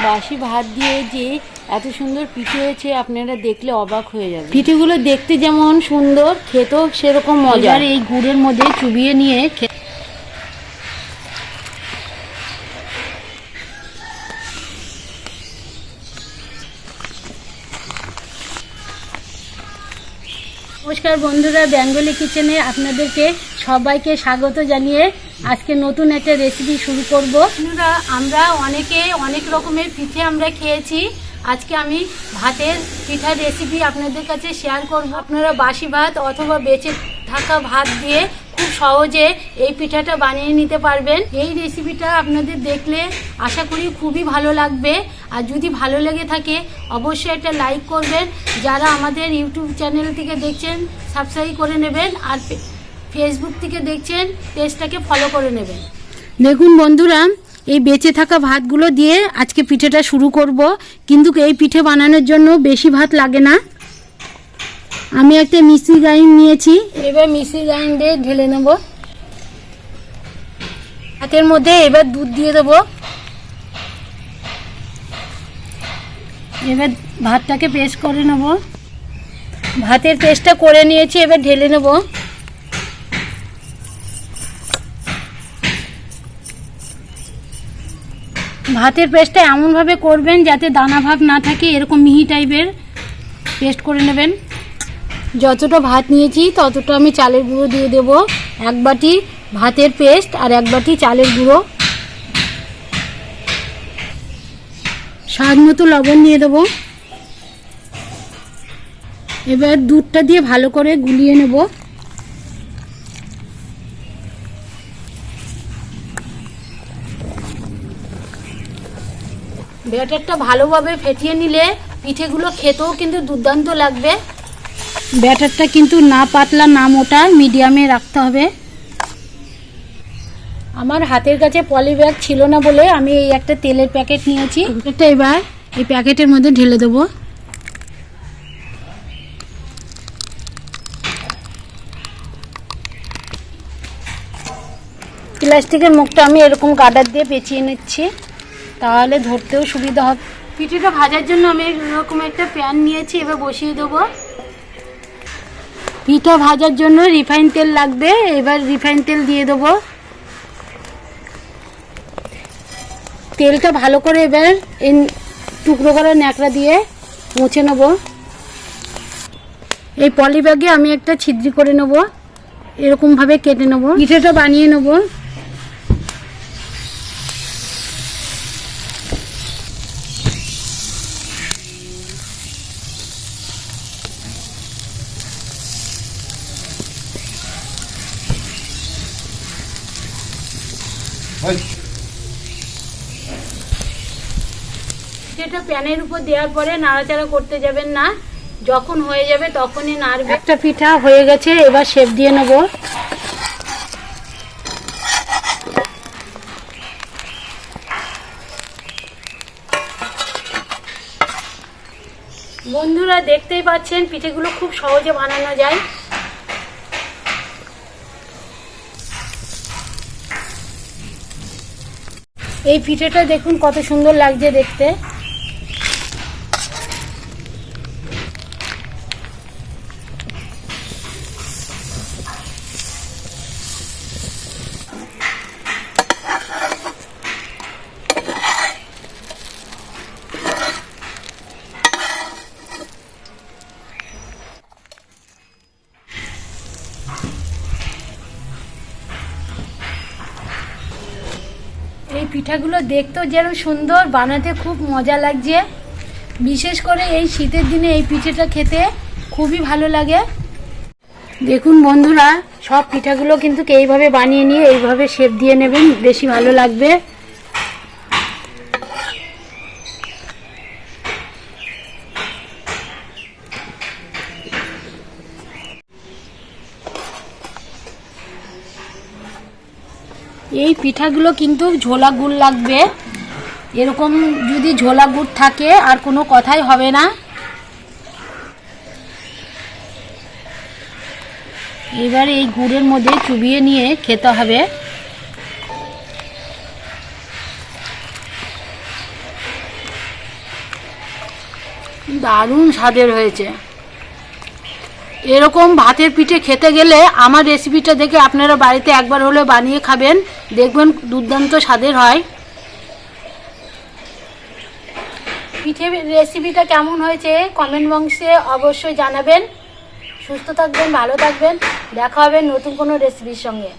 বাসি ভাত দিয়ে যে এত সুন্দর পিঠে হয়েছে আপনারা দেখলে অবাক হয়ে যাবে। পিঠেগুলো দেখতে যেমন সুন্দর, খেতেও সেরকম মজা। আর এই গুড়ের মধ্যে চুবিয়ে নিয়ে নমস্কার বন্ধুরা, বেঙ্গলি কিচেনে আপনাদেরকে সবাইকে স্বাগত জানিয়ে আজকে নতুন একটা রেসিপি শুরু করব। বন্ধুরা, আমরা অনেকে অনেক রকমের পিঠে আমরা খেয়েছি। আজকে আমি ভাতের পিঠার রেসিপি আপনাদের কাছে শেয়ার করব। আপনারা বাসি ভাত অথবা বেঁচে থাকা ভাত দিয়ে খুব সহজে এই পিঠাটা বানিয়ে নিতে পারবেন। এই রেসিপিটা আপনাদের দেখলে আশা করি খুবই ভালো লাগবে। আর যদি ভালো লেগে থাকে অবশ্যই একটা লাইক করবেন। যারা আমাদের ইউটিউব চ্যানেল থেকে দেখছেন সাবস্ক্রাইব করে নেবেন, আর ফেসবুক থেকে দেখছেন পেজটাকে ফলো করে নেবেন। দেখুন বন্ধুরা, এই বেঁচে থাকা ভাতগুলো দিয়ে আজকে পিঠেটা শুরু করব। কিন্তু এই পিঠে বানানোর জন্য বেশি ভাত লাগে না। আমি একটা মিক্সি গ্রাইন্ড নিয়েছি, এবার মিক্সি গ্রাইন্ডে ঢেলে নেব। ভাতের মধ্যে এবার দুধ দিয়ে দেব। এবার ভাতটাকে পেস্ট করে নেব। ভাতের পেস্টটা করে নিয়েছি, এবার ঢেলে নেব। ভাতের পেস্টটা এমনভাবে করবেন যাতে দানা ভাব না থাকে, এরকম মিহি টাইপের পেস্ট করে নেবেন। যতটা ভাত নিয়েছি ততটা আমি চালের গুঁড়ো দিয়ে দেব। এক বাটি ভাতের পেস্ট আর এক বাটি চালের গুঁড়ো। স্বাদ মতো লবণ দিয়ে দেব। এবার দুধটা দিয়ে ভালো করে গুলিয়ে নেব। ব্যাটারটা ভালোভাবে ফেটিয়ে নিলে পিঠেগুলো খেতেও কিন্তু দুর্দান্ত লাগবে। ব্যাটারটা কিন্তু না পাতলা না মোটা, মিডিয়ামে রাখতে হবে। আমার হাতের কাছে পলি ব্যাগ ছিল না বলে আমি এই একটা তেলের প্যাকেট নিয়েছি। এটা এবার এই প্যাকেটের মধ্যে ঢেলে দেবো। প্লাস্টিকের মুখটা আমি এরকম গার্ডার দিয়ে পেঁচিয়ে নিচ্ছি, তাহলে ধরতেও সুবিধা হবে। পিঠেটা ভাজার জন্য আমি এরকম একটা প্যান নিয়েছি, এবার বসিয়ে দেবো। পিঠা ভাজার জন্য রিফাইন তেল লাগবে, এবার রিফাইন তেল দিয়ে দেবো। তেলটা ভালো করে এবার এই টুকরো করা ন্যাকড়া দিয়ে মুছে নেব। এই পলি ব্যাগে আমি একটা ছিদ্রি করে নেব, এরকমভাবে কেটে নেব। পিঠেটা বানিয়ে নেব। এটা প্যানের উপর দেওয়ার পরে নাড়াচাড়া করতে যাবেন না, যখন হয়ে যাবে তখনই নাড়বে। একটা পিঠা হয়ে গেছে, এবার শেপ দিয়ে নেব। বন্ধুরা দেখতেই পাচ্ছেন পিঠেগুলো খুব সহজে বানানো যায়। এই পিঠেটা দেখুন কত সুন্দর লাগছে দেখতে। এই পিঠাগুলো দেখতেও যেন সুন্দর, বানাতে খুব মজা লাগছে। বিশেষ করে এই শীতের দিনে এই পিঠেটা খেতে খুবই ভালো লাগে। দেখুন বন্ধুরা, সব পিঠাগুলো কিন্তু এইভাবে বানিয়ে নিয়ে এইভাবে শেপ দিয়ে নেবেন, বেশি ভালো লাগবে। এই পিঠাগুলো কিন্তু ঝোলা গুড় লাগবে। এরকম যদি ঝোলা গুড় থাকে আর কোনো কথাই হবে না। এবার এই গুড়ের মধ্যে চুবিয়ে নিয়ে খেতে হবে। দারুণ স্বাদের হয়েছে। এরকম ভাতের পিঠে খেতে গেলে আমার রেসিপিটা দেখে আপনারা বাড়িতে একবার হলেও বানিয়ে খাবেন, দেখবেন দুর্দান্ত স্বাদের হয়। পিঠে রেসিপিটা কেমন হয়েছে কমেন্ট বক্সে অবশ্যই জানাবেন। সুস্থ থাকবেন, ভালো থাকবেন, দেখা হবে নতুন কোনো রেসিপির সঙ্গে।